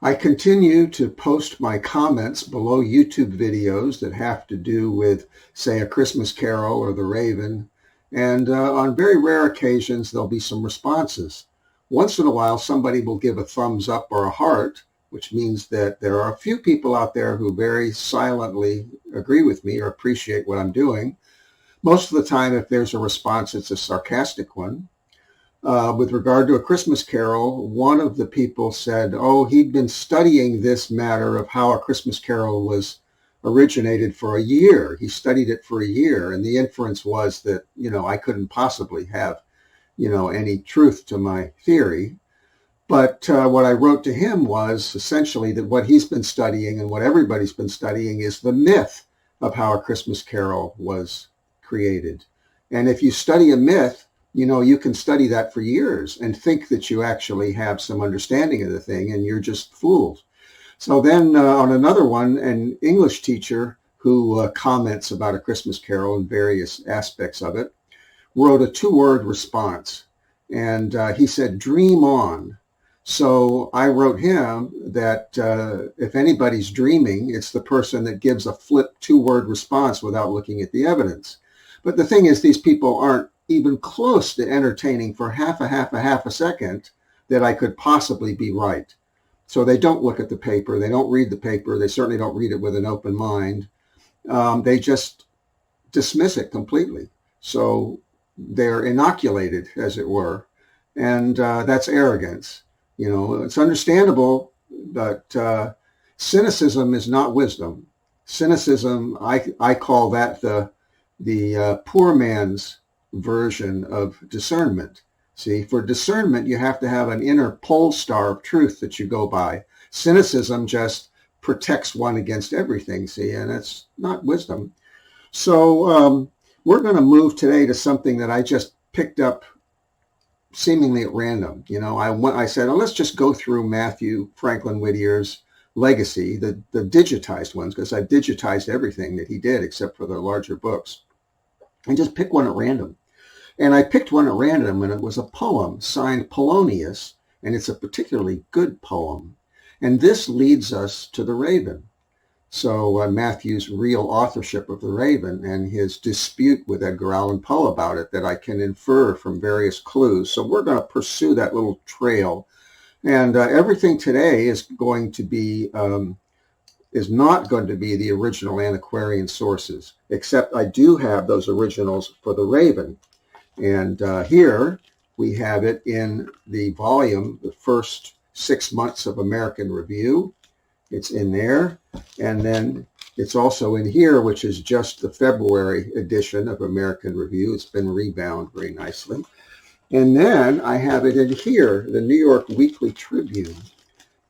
I continue to post my comments below YouTube videos that have to do with, say, A Christmas Carol or The Raven, and on very rare occasions there'll be some responses. Once in a while somebody will give a thumbs up or a heart, which means that there are a few people out there who very silently agree with me or appreciate what I'm doing. Most of the time, if there's a response, it's a sarcastic one. With regard to A Christmas Carol, one of the people said, oh, he'd been studying this matter of how A Christmas Carol was originated for a year. He studied it for a year, and the inference was that, I couldn't possibly have, any truth to my theory. But what I wrote to him was essentially that what he's been studying and what everybody's been studying is the myth of how A Christmas Carol was created. And if you study a myth, you can study that for years and think that you actually have some understanding of the thing, and you're just fooled. So then on another one, an English teacher who comments about A Christmas Carol and various aspects of it wrote a 2-word response. And he said, dream on. So I wrote him that if anybody's dreaming, it's the person that gives a flip 2-word response without looking at the evidence. But the thing is, these people aren't even close to entertaining for half a second that I could possibly be right. So they don't look at the paper. They don't read the paper. They certainly don't read it with an open mind. They just dismiss it completely. So they're inoculated, as it were. And that's arrogance. It's understandable, but cynicism is not wisdom. Cynicism, I call that the poor man's version of discernment. See, for discernment, you have to have an inner pole star of truth that you go by. Cynicism just protects one against everything, see, and it's not wisdom. So we're going to move today to something that I just picked up seemingly at random. I said, oh, let's just go through Mathew Franklin Whittier's legacy, the digitized ones, because I digitized everything that he did except for the larger books, and just pick one at random. And I picked one at random, and it was a poem signed Polonius, and it's a particularly good poem. And this leads us to The Raven. So Matthew's real authorship of The Raven and his dispute with Edgar Allan Poe about it that I can infer from various clues. So we're going to pursue that little trail. And everything today is going to be, is not going to be the original antiquarian sources, except I do have those originals for The Raven. And here we have it in the volume, The First 6 Months of American Review. It's in there. And then it's also in here, which is just the February edition of American Review. It's been rebound very nicely. And then I have it in here, the New York Weekly Tribune.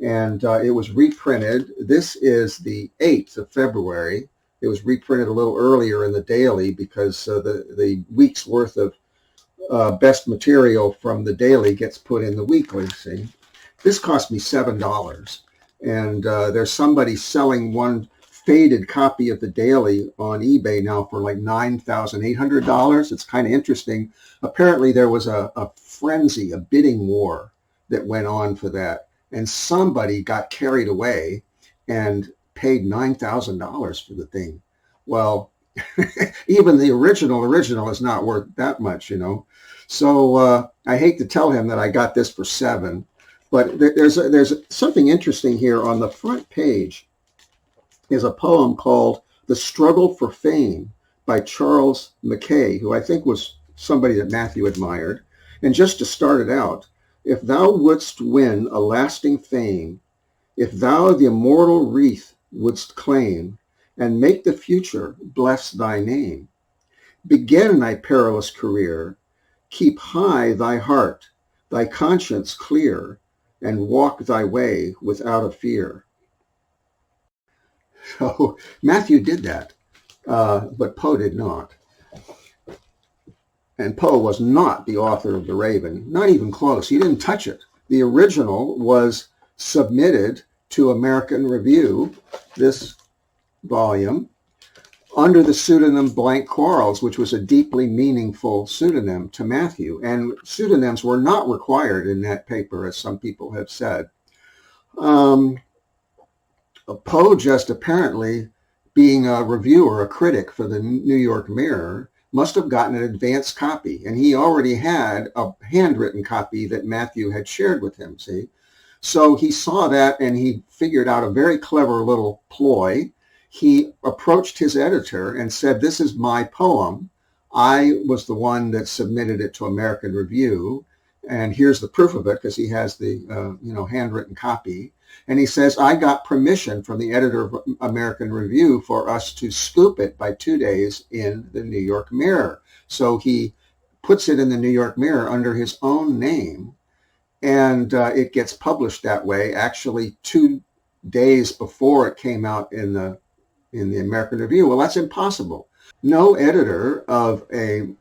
And it was reprinted. This is the 8th of February. It was reprinted a little earlier in the Daily because the week's worth of best material from the Daily gets put in the Weekly, see. This cost me $7. And there's somebody selling one faded copy of the Daily on eBay now for like $9,800. It's kind of interesting. Apparently there was a frenzy, a bidding war that went on for that. And somebody got carried away and paid $9,000 for the thing. Well, even the original is not worth that much, So I hate to tell him that I got this for $7, but there's something interesting here. On the front page is a poem called The Struggle for Fame by Charles Mckay, who I think was somebody that Matthew admired. And just to start it out, if thou wouldst win a lasting fame, if thou the immortal wreath wouldst claim, and make the future bless thy name, begin thy perilous career, keep high thy heart, thy conscience clear, and walk thy way without a fear. So Matthew did that, but Poe did not. And Poe was not the author of The Raven, not even close. He didn't touch it. The original was submitted to American Review, this volume, under the pseudonym Blank Quarles, which was a deeply meaningful pseudonym to Matthew. And pseudonyms were not required in that paper, as some people have said. Um, Poe just apparently, being a reviewer, a critic for the New York Mirror, must have gotten an advance copy, and he already had a handwritten copy that Matthew had shared with him, see? So he saw that and he figured out a very clever little ploy. He approached his editor and said, "This is my poem. I was the one that submitted it to American Review, and here's the proof of it," because he has the handwritten copy. And he says, "I got permission from the editor of American Review for us to scoop it by 2 days in the New York Mirror." So he puts it in the New York Mirror under his own name, and it gets published that way. Actually, 2 days before it came out in the American Review. Well, that's impossible. No editor of a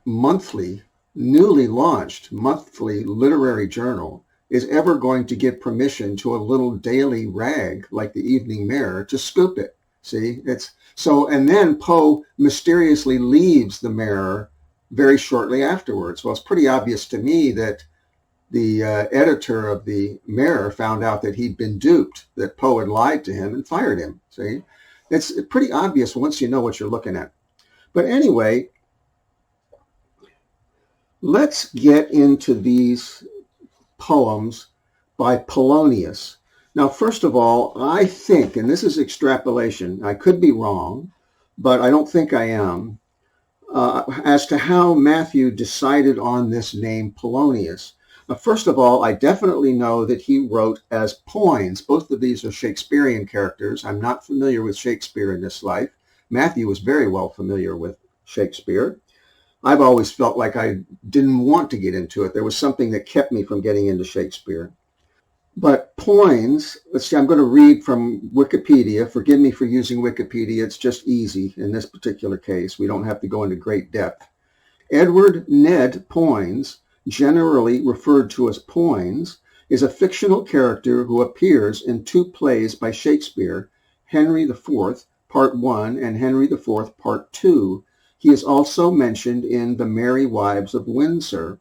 newly launched monthly literary journal is ever going to give permission to a little daily rag like the Evening Mirror to scoop it. See, it's so, and then Poe mysteriously leaves the Mirror very shortly afterwards. Well, it's pretty obvious to me that the editor of the Mirror found out that he'd been duped, that Poe had lied to him and fired him. See, it's pretty obvious once you know what you're looking at. But anyway, let's get into these poems by Polonius. Now, first of all, I think, and this is extrapolation, I could be wrong, but I don't think I am, as to how Matthew decided on this name Polonius. First of all, I definitely know that he wrote as Poins. Both of these are Shakespearean characters. I'm not familiar with Shakespeare in this life. Matthew was very well familiar with Shakespeare. I've always felt like I didn't want to get into it. There was something that kept me from getting into Shakespeare. But Poins, let's see, I'm going to read from Wikipedia. Forgive me for using Wikipedia. It's just easy in this particular case. We don't have to go into great depth. Edward Ned Poins, generally referred to as Poins, is a fictional character who appears in 2 plays by Shakespeare, Henry IV, Part 1 and Henry IV, Part 2. He is also mentioned in The Merry Wives of Windsor.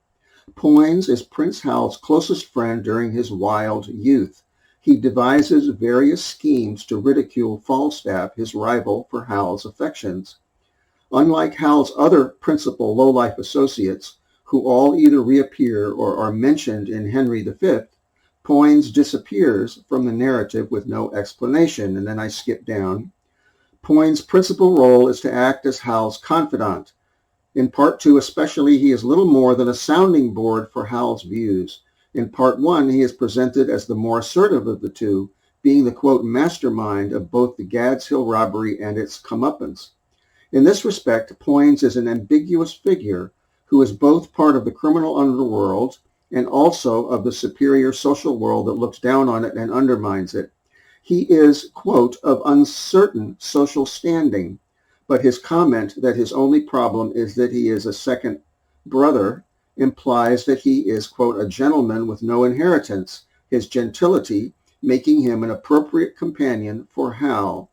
Poins is Prince Hal's closest friend during his wild youth. He devises various schemes to ridicule Falstaff, his rival for Hal's affections. Unlike Hal's other principal low-life associates, who all either reappear or are mentioned in Henry V, Poins disappears from the narrative with no explanation. And then I skip down. Poins' principal role is to act as Hal's confidant. In Part 2 especially, he is little more than a sounding board for Hal's views. In Part 1, he is presented as the more assertive of the two, being the, quote, mastermind of both the Gad's Hill robbery and its comeuppance. In this respect, Poins is an ambiguous figure who is both part of the criminal underworld and also of the superior social world that looks down on it and undermines it. He is, quote, of uncertain social standing, but his comment that his only problem is that he is a second brother implies that he is, quote, a gentleman with no inheritance, his gentility making him an appropriate companion for Hal.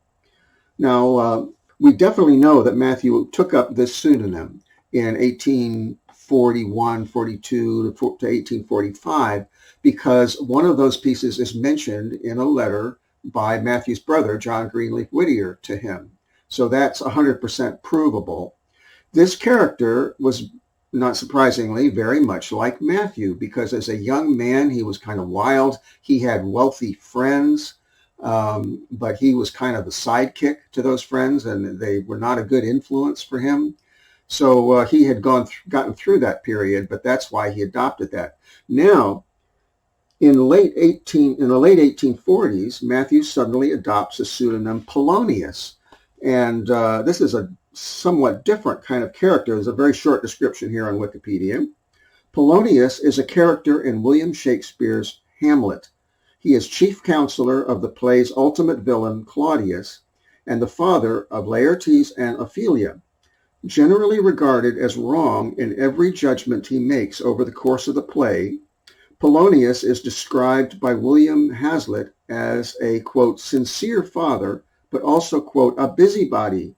Now, we definitely know that Matthew took up this pseudonym in 1841, 42 to 1845, because one of those pieces is mentioned in a letter by Matthew's brother, John Greenleaf Whittier, to him. So that's 100% provable. This character was, not surprisingly, very much like Matthew, because as a young man, he was kind of wild. He had wealthy friends, but he was kind of the sidekick to those friends, and they were not a good influence for him. So he had gotten through that period, but that's why he adopted that. Now, in the late 1840s, Matthew suddenly adopts a pseudonym Polonius. And this is a somewhat different kind of character. There's a very short description here on Wikipedia. Polonius is a character in William Shakespeare's Hamlet. He is chief counselor of the play's ultimate villain, Claudius, and the father of Laertes and Ophelia. Generally regarded as wrong in every judgment he makes over the course of the play, Polonius is described by William Hazlitt as a, quote, sincere father, but also, quote, a busybody,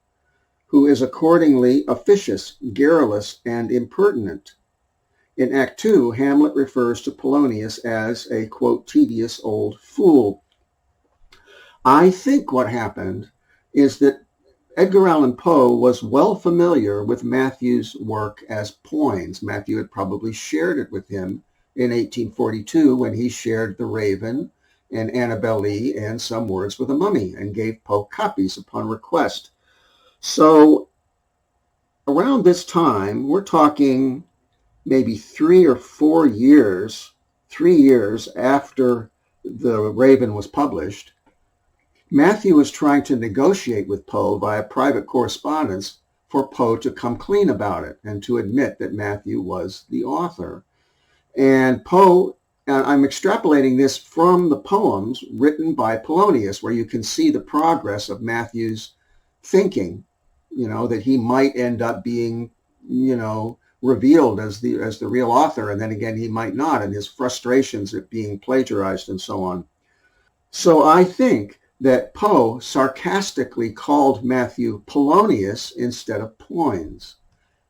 who is accordingly officious, garrulous, and impertinent. In Act 2, Hamlet refers to Polonius as a, quote, tedious old fool. I think what happened is that Edgar Allan Poe was well familiar with Matthew's work as Poins. Matthew had probably shared it with him in 1842 when he shared The Raven and Annabel Lee and Some Words with a Mummy and gave Poe copies upon request. So around this time, we're talking maybe 3 or 4 years, 3 years after The Raven was published, Matthew was trying to negotiate with Poe via private correspondence for Poe to come clean about it and to admit that Matthew was the author. And Poe, I'm extrapolating this from the poems written by Polonius, where you can see the progress of Matthew's thinking, that he might end up being, revealed as the real author, and then again he might not, and his frustrations at being plagiarized and so on. So I think that Poe sarcastically called Matthew Polonius instead of Poins,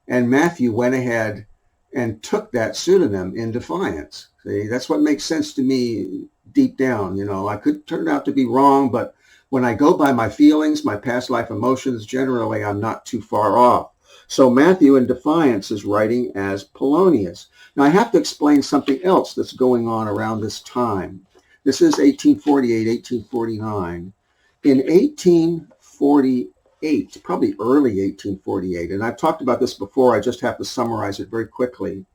and Matthew went ahead and took that pseudonym in defiance. See, that's what makes sense to me deep down. I could turn out to be wrong, but when I go by my feelings, my past life emotions, generally I'm not too far off. So Matthew in defiance is writing as Polonius. Now I have to explain something else that's going on around this time. This is 1848, 1849. In 1848, probably early 1848, and I've talked about this before, I just have to summarize it very quickly.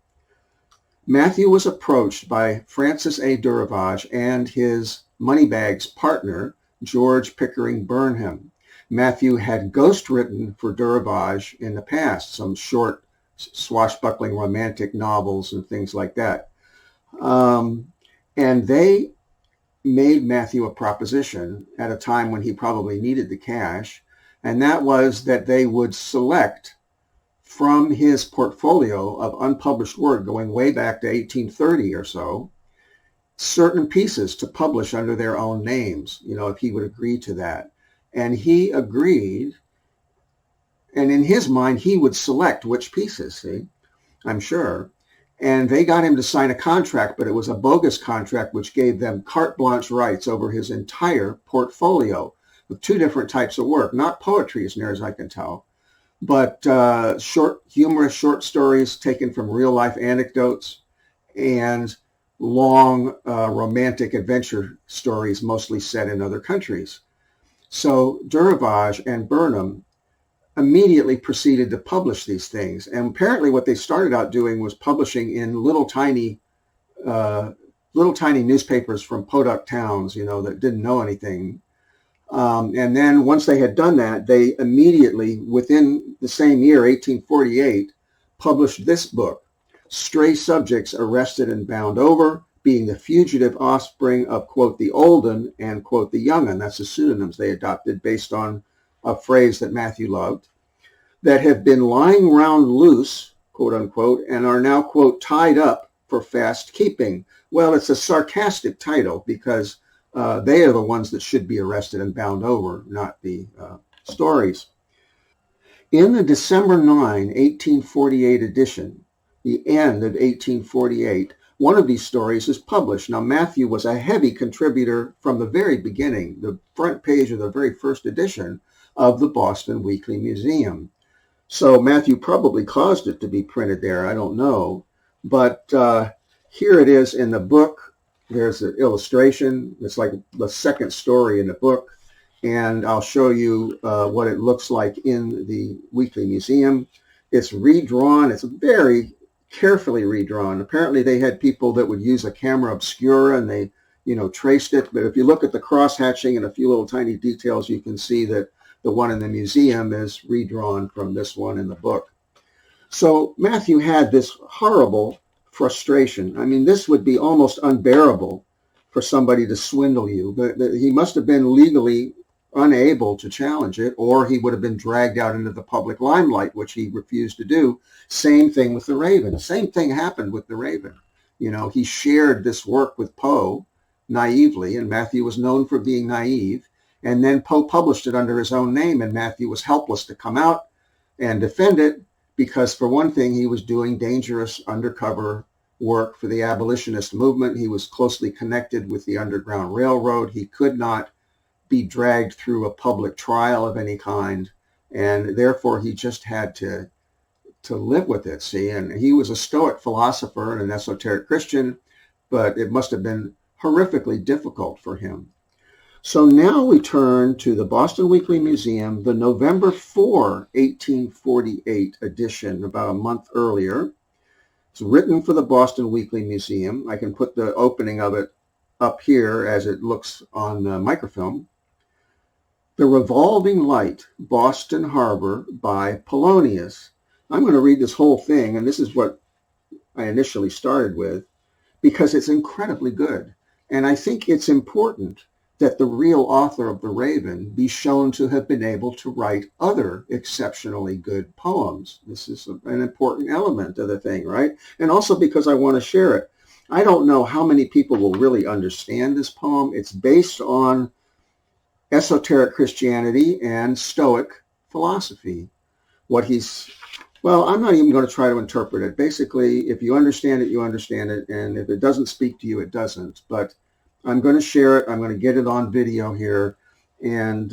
Matthew was approached by Francis A. Durivage and his Moneybags partner, George Pickering Burnham. Matthew had ghostwritten for Durivage in the past, some short swashbuckling romantic novels and things like that. And they made Matthew a proposition at a time when he probably needed the cash, and that was that they would select from his portfolio of unpublished work going way back to 1830 or so, certain pieces to publish under their own names, if he would agree to that. And he agreed, and in his mind, he would select which pieces, see, I'm sure. And they got him to sign a contract, but it was a bogus contract which gave them carte blanche rights over his entire portfolio with 2 different types of work, not poetry as near as I can tell, but humorous short stories taken from real life anecdotes and long romantic adventure stories, mostly set in other countries. So Durivage and Burnham immediately proceeded to publish these things. And apparently what they started out doing was publishing in little tiny newspapers from podunk towns, that didn't know anything. And then once they had done that, they immediately, within the same year, 1848, published this book, Stray Subjects Arrested and Bound Over, being the fugitive offspring of, quote, the olden and, quote, the young'un. That's the pseudonyms they adopted based on a phrase that Matthew loved, that have been lying round loose, quote unquote, and are now, quote, tied up for fast keeping. Well, it's a sarcastic title because they are the ones that should be arrested and bound over, not the stories. In the December 9, 1848 edition, the end of 1848, one of these stories is published. Now, Matthew was a heavy contributor from the very beginning, the front page of the very first edition of the Boston Weekly Museum. So Matthew probably caused it to be printed there. I don't know. But here it is in the book. There's an illustration. It's like the second story in the book. And I'll show you what it looks like in the Weekly Museum. It's redrawn. It's very carefully redrawn. Apparently they had people that would use a camera obscura and they, traced it. But if you look at the cross-hatching and a few little tiny details, you can see that the one in the museum is redrawn from this one in the book. So Matthew had this horrible frustration. I mean, this would be almost unbearable for somebody to swindle you. But he must have been legally unable to challenge it, or he would have been dragged out into the public limelight, which he refused to do. Same thing with The Raven. Same thing happened with The Raven. He shared this work with Poe naively, and Matthew was known for being naive. And then Poe published it under his own name, and Matthew was helpless to come out and defend it because, for one thing, he was doing dangerous undercover work for the abolitionist movement. He was closely connected with the Underground Railroad. He could not be dragged through a public trial of any kind, and therefore he just had to live with it, see. And he was a Stoic philosopher and an esoteric Christian, but it must have been horrifically difficult for him. So now we turn to the Boston Weekly Museum, the November 4, 1848 edition, about a month earlier. It's written for the Boston Weekly Museum. I can put the opening of it up here as it looks on the microfilm. The Revolving Light, Boston Harbor by Polonius. I'm going to read this whole thing, and this is what I initially started with, because it's incredibly good. And I think it's important that the real author of The Raven be shown to have been able to write other exceptionally good poems. This is an important element of the thing, right? And also because I want to share it. I don't know how many people will really understand this poem. It's based on esoteric Christianity and Stoic philosophy. Well, I'm not even going to try to interpret it. Basically, if you understand it, you understand it. And if it doesn't speak to you, it doesn't. But I'm going to share it. I'm going to get it on video here. And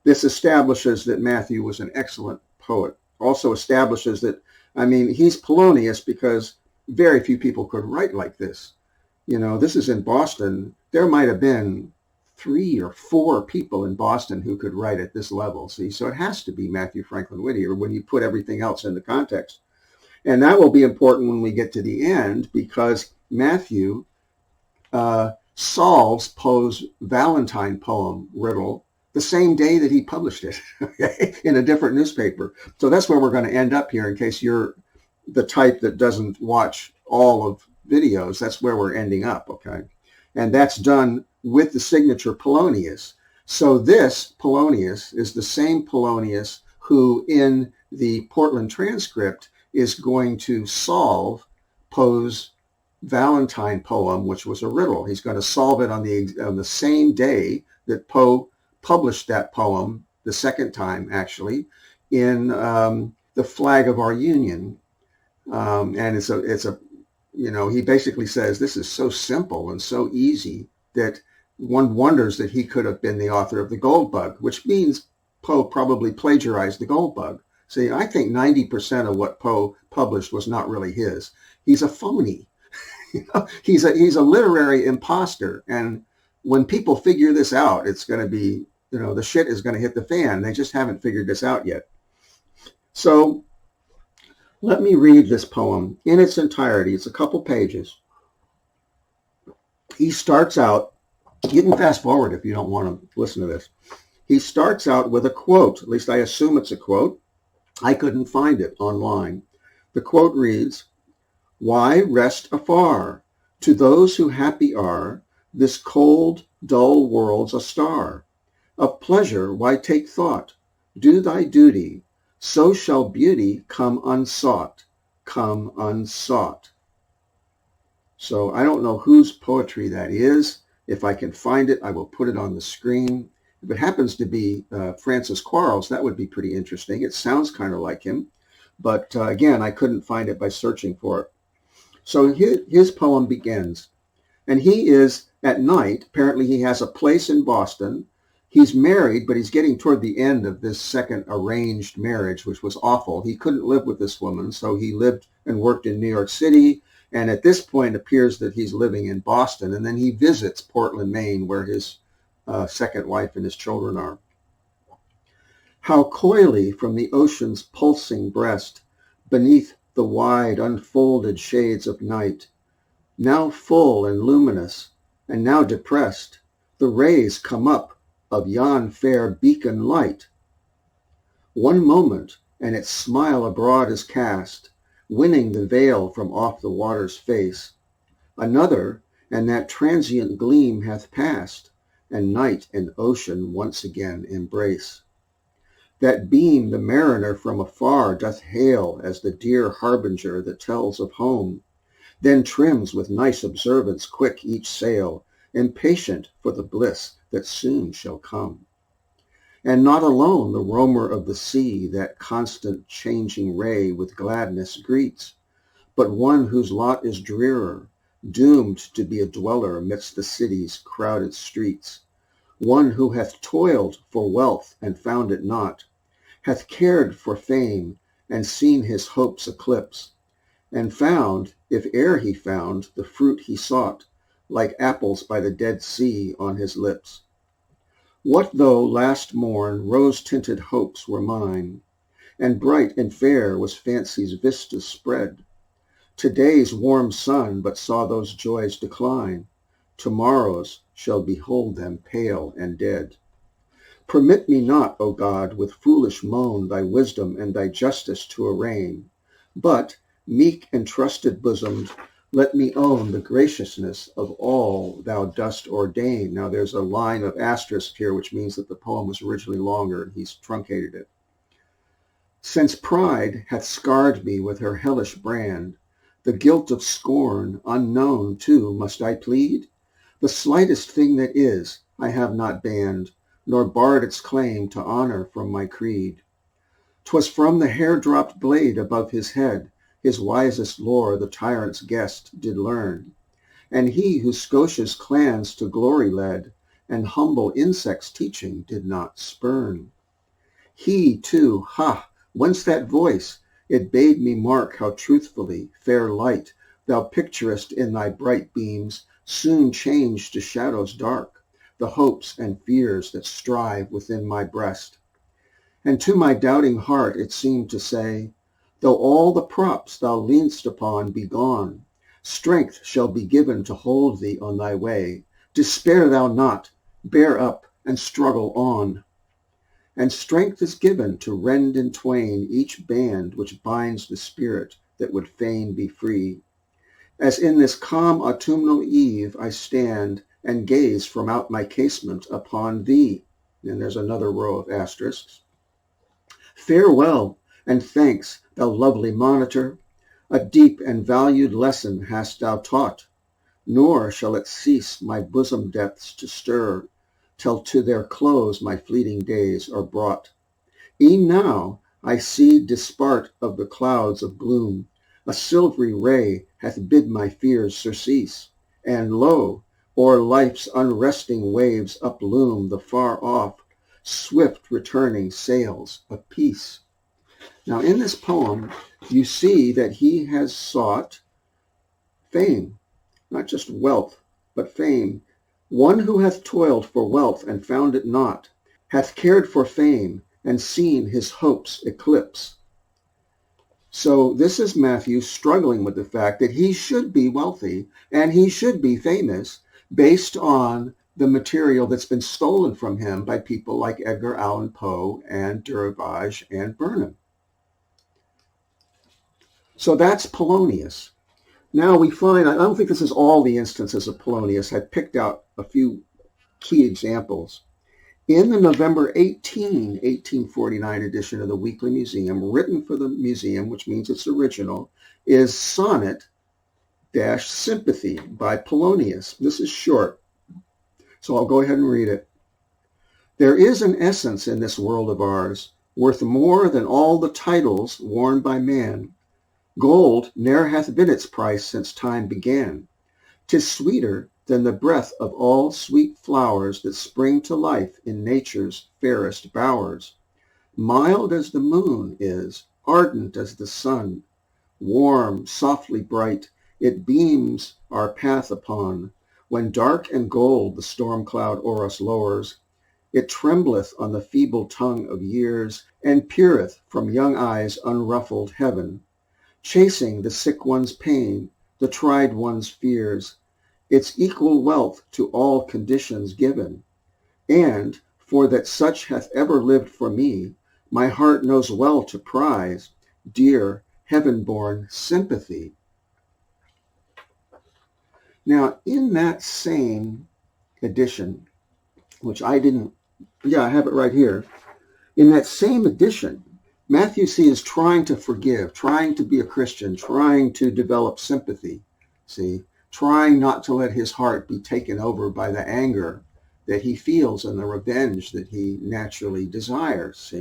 this establishes that Matthew was an excellent poet. Also establishes that, he's Polonius because very few people could write like this. This is in Boston. There might have been 3 or 4 people in Boston who could write at this level. See, so it has to be Mathew Franklin Whittier when you put everything else into context. And that will be important when we get to the end, because Matthew solves Poe's Valentine poem, Riddle, the same day that he published it, okay, in a different newspaper. So that's where we're going to end up here, in case you're the type that doesn't watch all of videos. That's where we're ending up, okay? And that's done with the signature Polonius. So this Polonius is the same Polonius who in the Portland transcript is going to solve Poe's Valentine poem, which was a riddle. He's going to solve it on the same day that Poe published that poem, the second time actually, in The Flag of Our Union. And it's a he basically says this is so simple and so easy that one wonders that he could have been the author of The Gold Bug, which means Poe probably plagiarized The Gold Bug. See, I think 90% of what Poe published was not really his. He's a phony. He's a literary imposter. And when people figure this out, it's going to be, the shit is going to hit the fan. They just haven't figured this out yet. So let me read this poem in its entirety. It's a couple pages. He starts out, you can fast forward if you don't want to listen to this. He starts out with a quote, at least I assume it's a quote. I couldn't find it online. The quote reads, "Why rest afar? To those who happy are, this cold, dull world's a star. Of pleasure why take thought? Do thy duty, so shall beauty come unsought, come unsought." So I don't know whose poetry that is. If I can find it, I will put it on the screen. If it happens to be Francis Quarles, that would be pretty interesting. It sounds kind of like him. But again, I couldn't find it by searching for it. So his poem begins. And he is at night. Apparently he has a place in Boston. He's married, but he's getting toward the end of this second arranged marriage, which was awful. He couldn't live with this woman, so he lived and worked in New York City. And at this point, it appears that he's living in Boston. And then he visits Portland, Maine, where his second wife and his children are. How coyly from the ocean's pulsing breast, beneath the wide unfolded shades of night, now full and luminous, and now depressed, the rays come up of yon fair beacon light. One moment, and its smile abroad is cast, winning the veil from off the water's face. Another, and that transient gleam hath passed, and night and ocean once again embrace. That beam the mariner from afar doth hail as the dear harbinger that tells of home, then trims with nice observance quick each sail, impatient for the bliss that soon shall come. And not alone the roamer of the sea that constant changing ray with gladness greets, but one whose lot is drearer, doomed to be a dweller amidst the city's crowded streets, one who hath toiled for wealth and found it not, hath cared for fame and seen his hopes eclipse, and found, if e'er he found, the fruit he sought, like apples by the Dead Sea on his lips. What though last morn rose-tinted hopes were mine, and bright and fair was fancy's vistas spread? Today's warm sun but saw those joys decline, tomorrow's shall behold them pale and dead. Permit me not, O God, with foolish moan thy wisdom and thy justice to arraign, but, meek and trusted bosomed, let me own the graciousness of all thou dost ordain. Now there's a line of asterisk here, which means that the poem was originally longer and he's truncated it. Since pride hath scarred me with her hellish brand, the guilt of scorn, unknown too, must I plead? The slightest thing that is, I have not banned, nor barred its claim to honor from my creed. 'Twas from the hair-dropped blade above his head, his wisest lore the tyrant's guest did learn, and he who Scotia's clans to glory led, and humble insects' teaching did not spurn. He, too, ha! Whence that voice? It bade me mark how truthfully, fair light, thou picturest in thy bright beams, soon change to shadows dark, the hopes and fears that strive within my breast. And to my doubting heart it seemed to say, though all the props thou lean'st upon be gone, strength shall be given to hold thee on thy way. Despair thou not, bear up and struggle on. And strength is given to rend in twain each band which binds the spirit that would fain be free. As in this calm autumnal eve I stand and gaze from out my casement upon thee. And there's another row of asterisks. Farewell and thanks, thou lovely monitor. A deep and valued lesson hast thou taught, nor shall it cease my bosom depths to stir, till to their close my fleeting days are brought. E'en now I see dispart of the clouds of gloom, a silvery ray hath bid my fears surcease, and lo, o'er life's unresting waves uploom the far-off, swift returning sails of peace. Now in this poem, you see that he has sought fame, not just wealth, but fame. One who hath toiled for wealth and found it not, hath cared for fame and seen his hopes eclipse. So this is Matthew struggling with the fact that he should be wealthy and he should be famous based on the material that's been stolen from him by people like Edgar Allan Poe and Durivage and Burnham. So that's Polonius. Now we find, I don't think this is all the instances of Polonius. I picked out a few key examples. In the November 1849 edition of the Weekly Museum, written for the museum, which means it's original, is Sonnet-Sympathy by Polonius. This is short, so I'll go ahead and read it. There is an essence in this world of ours, worth more than all the titles worn by man. Gold ne'er hath been its price since time began. 'Tis sweeter than the breath of all sweet flowers that spring to life in nature's fairest bowers. Mild as the moon is, ardent as the sun, warm, softly bright, it beams our path upon. When dark and gold the storm cloud o'er us lowers, it trembleth on the feeble tongue of years, and peereth from young eyes' unruffled heaven, chasing the sick one's pain, the tried one's fears, its equal wealth to all conditions given. And, for that such hath ever lived for me, my heart knows well to prize dear heaven-born sympathy. Now, in that same edition, which I didn't, I have it right here. In that same edition, Matthew C. is trying to forgive, trying to be a Christian, trying to develop sympathy, trying not to let his heart be taken over by the anger that he feels and the revenge that he naturally desires,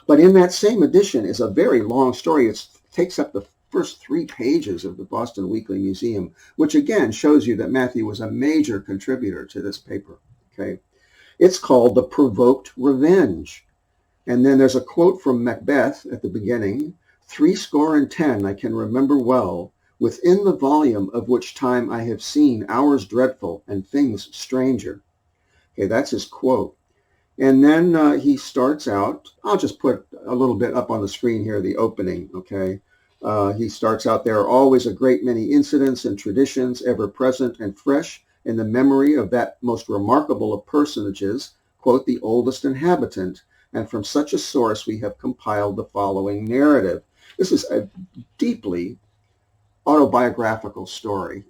But in that same edition is a very long story. It takes up the first 3 pages of the Boston Weekly Museum, which again shows you that Matthew was a major contributor to this paper, It's called The Provoked Revenge. And then there's a quote from Macbeth at the beginning, 70 I can remember well, within the volume of which time I have seen hours dreadful and things stranger. Okay, that's his quote. And then he starts out, I'll just put a little bit up on the screen here, the opening, okay? He starts out, there are always a great many incidents and traditions ever present and fresh in the memory of that most remarkable of personages, quote, the oldest inhabitant, and from such a source we have compiled the following narrative. This is a deeply autobiographical story.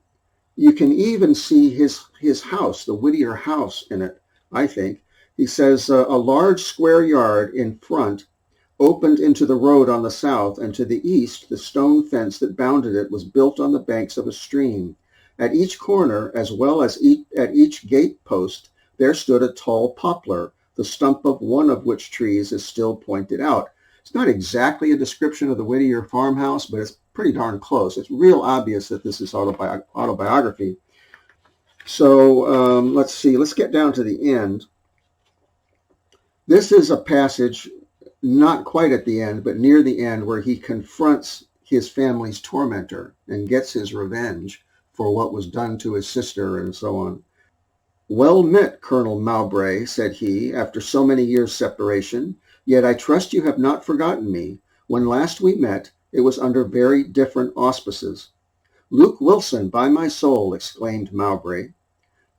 You can even see his house, the Whittier house in it, I think. He says, a large square yard in front opened into the road on the south, and to the east the stone fence that bounded it was built on the banks of a stream. At each corner, as well as at each gate post, there stood a tall poplar, the stump of one of which trees is still pointed out. It's not exactly a description of the Whittier farmhouse, but it's pretty darn close. It's real obvious that this is autobiography. So let's see, let's get down to the end. This is a passage, not quite at the end, but near the end, where he confronts his family's tormentor and gets his revenge for what was done to his sister and so on. Well met, Colonel Mowbray, said he, after so many years' separation, yet I trust you have not forgotten me. When last we met, it was under very different auspices. Luke Wilson, by my soul, exclaimed Mowbray.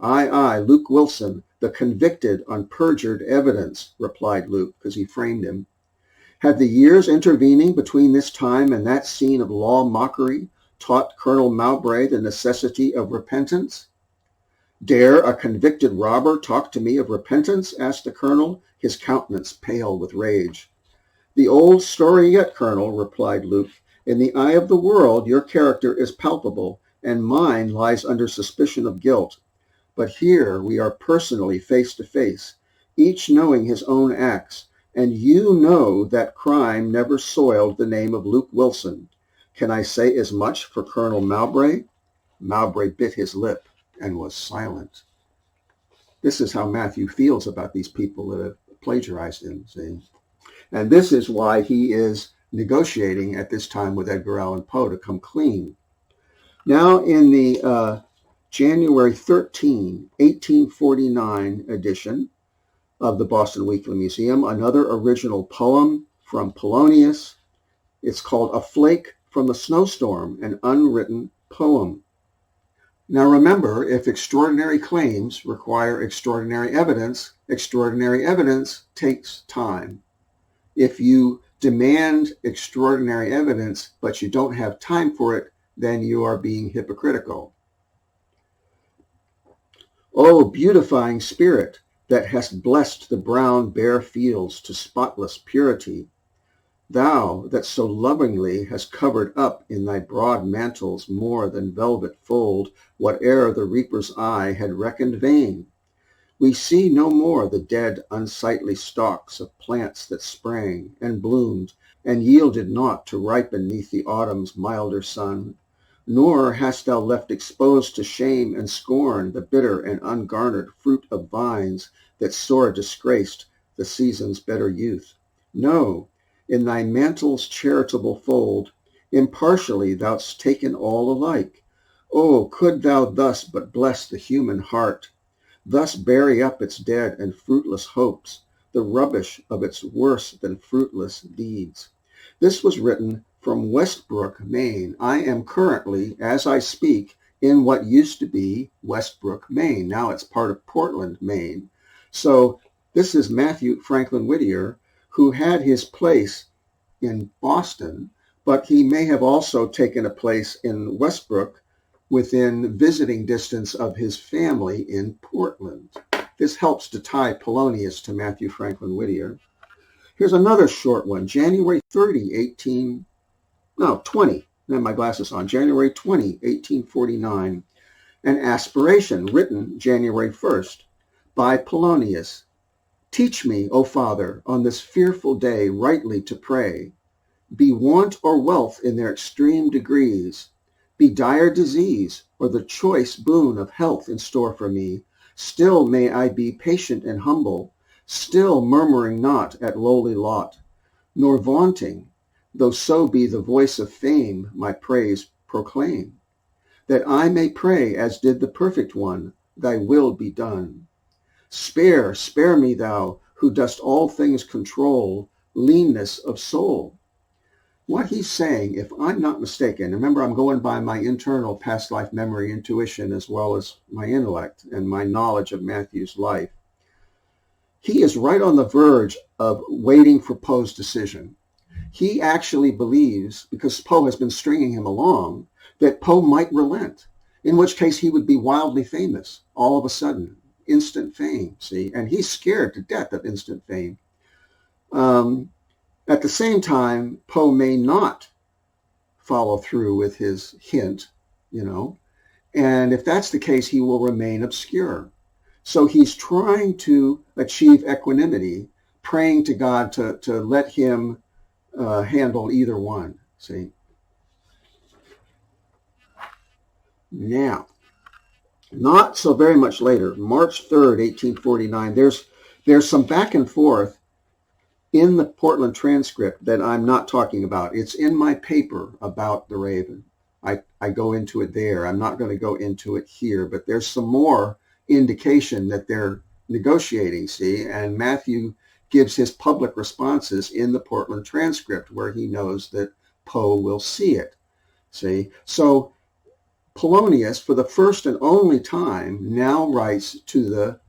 Aye, Luke Wilson, the convicted on perjured evidence, replied Luke, because he framed him. Have the years intervening between this time and that scene of law mockery taught Colonel Mowbray the necessity of repentance? Dare a convicted robber talk to me of repentance? Asked the colonel, his countenance pale with rage. The old story yet, Colonel, replied Luke. In the eye of the world, your character is palpable, and mine lies under suspicion of guilt. But here we are personally face to face, each knowing his own acts, and you know that crime never soiled the name of Luke Wilson. Can I say as much for Colonel Mowbray? Mowbray bit his lip and was silent. This is how Matthew feels about these people that have plagiarized him, see? And this is why he is negotiating at this time with Edgar Allan Poe to come clean. Now in the January 13, 1849 edition of the Boston Weekly Museum, another original poem from Polonius. It's called A Flake from the Snowstorm, an unwritten poem. Now remember, if extraordinary claims require extraordinary evidence takes time. If you demand extraordinary evidence, but you don't have time for it, then you are being hypocritical. O beautifying Spirit, that hast blessed the brown bare fields to spotless purity, thou that so lovingly hast covered up in thy broad mantles more than velvet fold whate'er the reaper's eye had reckoned vain, we see no more the dead unsightly stalks of plants that sprang and bloomed and yielded naught to ripen neath the autumn's milder sun. Nor hast thou left exposed to shame and scorn the bitter and ungarnered fruit of vines that sore disgraced the season's better youth. No, in thy mantle's charitable fold, impartially thou'st taken all alike. Oh, could thou thus but bless the human heart, thus bury up its dead and fruitless hopes, the rubbish of its worse than fruitless deeds. This was written from Westbrook, Maine. I am currently, as I speak, in what used to be Westbrook, Maine. Now it's part of Portland, Maine. So this is Mathew Franklin Whittier, who had his place in Boston, but he may have also taken a place in Westbrook within visiting distance of his family in Portland. This helps to tie Polonius to Mathew Franklin Whittier. Here's another short one, January 20, then my glasses on, January 20, 1849. An aspiration written January 1st by Polonius. Teach me, O Father, on this fearful day rightly to pray. Be want or wealth in their extreme degrees, be dire disease or the choice boon of health in store for me, Still may I be patient and humble, still murmuring not at lowly lot, nor vaunting, though so be the voice of fame my praise proclaim, that I may pray as did the perfect one, thy will be done. Spare, spare me thou, who dost all things control, leanness of soul. What he's saying, if I'm not mistaken, remember I'm going by my internal past life memory intuition as well as my intellect and my knowledge of Matthew's life, he is right on the verge of waiting for Poe's decision. He actually believes, because Poe has been stringing him along, that Poe might relent, in which case he would be wildly famous all of a sudden, instant fame, see? And he's scared to death of instant fame. At the same time, Poe may not follow through with his hint, and if that's the case, he will remain obscure. So he's trying to achieve equanimity, praying to God to let him handle either one, see? Now, not so very much later, March 3rd, 1849, there's some back and forth in the Portland transcript that I'm not talking about. It's in my paper about the Raven. I go into it there. I'm not going to go into it here, but there's some more indication that they're negotiating, see? And Matthew gives his public responses in the Portland transcript where he knows that Poe will see it, see? So Polonius, for the first and only time, now writes to the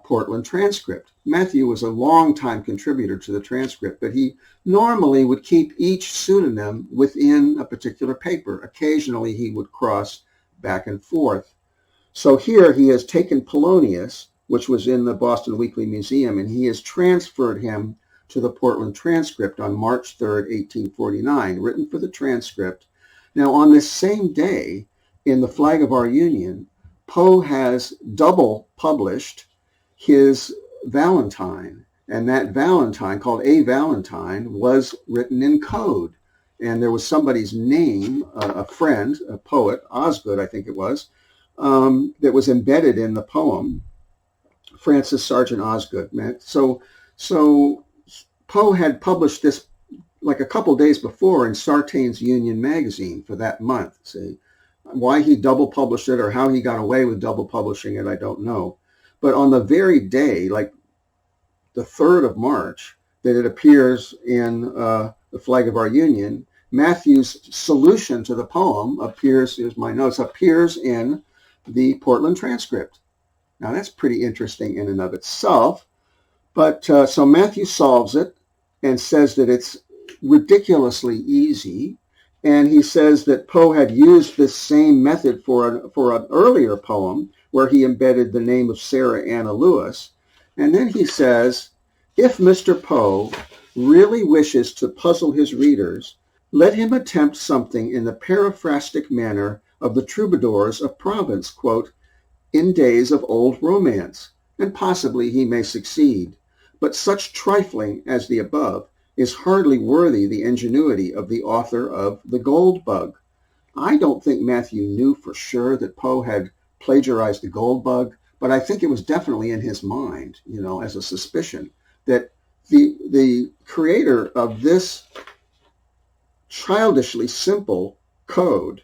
Portland transcript. Matthew was a long-time contributor to the transcript, but he normally would keep each pseudonym within a particular paper. Occasionally, he would cross back and forth. So here he has taken Polonius, which was in the Boston Weekly Museum, and he has transferred him to the Portland transcript on March 3rd, 1849, written for the transcript. Now, on this same day, in the Flag of Our Union, Poe has double published his Valentine, and that Valentine, called A Valentine, was written in code, and there was somebody's name, a friend, a poet, Osgood, I think it was, that was embedded in the poem, Francis Sargent Osgood. So Poe had published this like a couple days before in Sartain's Union magazine for that month. See, why he double published it or how he got away with double publishing it, I don't know. But on the very day, like the 3rd of March, that it appears in the Flag of Our Union, Matthew's solution to the poem appears, here's my notes, appears in the Portland transcript. Now that's pretty interesting in and of itself. But so Matthew solves it and says that it's ridiculously easy. And he says that Poe had used this same method for an earlier poem where he embedded the name of Sarah Anna Lewis. And then he says, if Mr. Poe really wishes to puzzle his readers, let him attempt something in the paraphrastic manner of the troubadours of Provence, quote, in days of old romance, and possibly he may succeed. But such trifling as the above is hardly worthy the ingenuity of the author of The Gold Bug. I don't think Matthew knew for sure that Poe had plagiarized The Gold Bug, but I think it was definitely in his mind, as a suspicion that the creator of this childishly simple code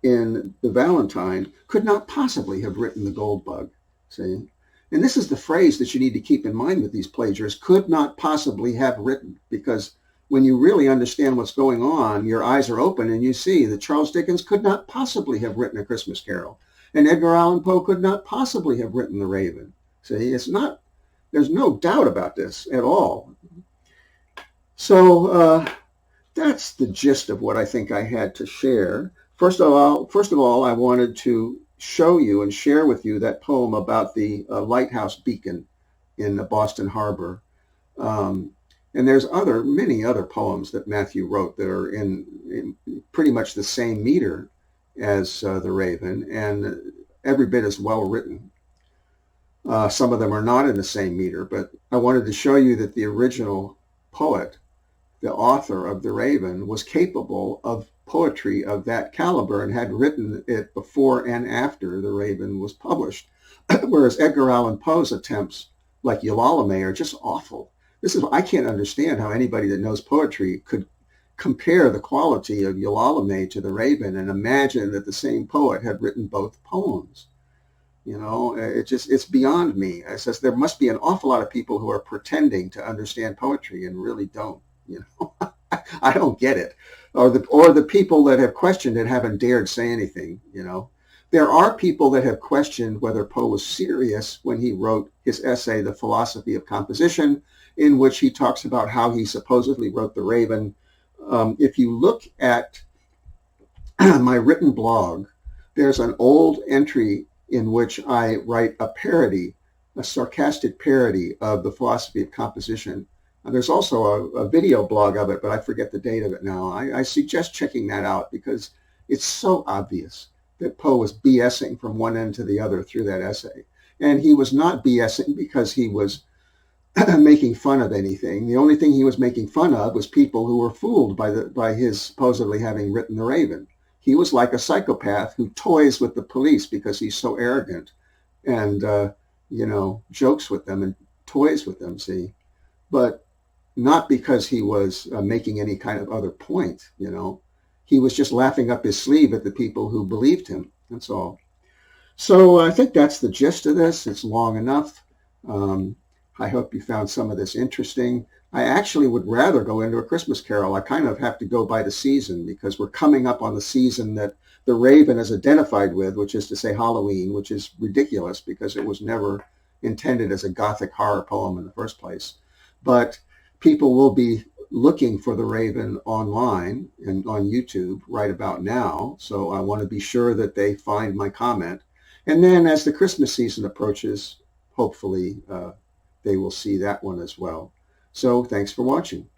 in the Valentine could not possibly have written The Gold Bug, see? And this is the phrase that you need to keep in mind with these plagiarists, could not possibly have written, because when you really understand what's going on, your eyes are open and you see that Charles Dickens could not possibly have written A Christmas Carol, and Edgar Allan Poe could not possibly have written The Raven. See, there's no doubt about this at all. So that's the gist of what I think I had to share. First of all, I wanted to show you and share with you that poem about the lighthouse beacon in the Boston Harbor. And there's many other poems that Matthew wrote that are in pretty much the same meter as The Raven, and every bit as well written. Some of them are not in the same meter, but I wanted to show you that the original poet, the author of The Raven, was capable of poetry of that caliber and had written it before and after The Raven was published. Whereas Edgar Allan Poe's attempts, like Eulalame, are just awful. I can't understand how anybody that knows poetry could compare the quality of Eulalame to The Raven and imagine that the same poet had written both poems. It's beyond me. It says there must be an awful lot of people who are pretending to understand poetry and really don't. I don't get it. Or the people that have questioned it haven't dared say anything. There are people that have questioned whether Poe was serious when he wrote his essay, The Philosophy of Composition, in which he talks about how he supposedly wrote The Raven. If you look at my written blog, there's an old entry in which I write a parody, a sarcastic parody of The Philosophy of Composition. There's also a video blog of it, but I forget the date of it now. I suggest checking that out because it's so obvious that Poe was BSing from one end to the other through that essay. And he was not BSing because he was making fun of anything. The only thing he was making fun of was people who were fooled by his supposedly having written The Raven. He was like a psychopath who toys with the police because he's so arrogant and, jokes with them and toys with them, see? But not because he was making any kind of other point, He was just laughing up his sleeve at the people who believed him. That's all. So I think that's the gist of this. It's long enough. I hope you found some of this interesting. I actually would rather go into A Christmas Carol. I kind of have to go by the season because we're coming up on the season that The Raven is identified with, which is to say Halloween, which is ridiculous because it was never intended as a Gothic horror poem in the first place. But people will be looking for The Raven online and on YouTube right about now. So I want to be sure that they find my comment. And then as the Christmas season approaches, hopefully they will see that one as well. So thanks for watching.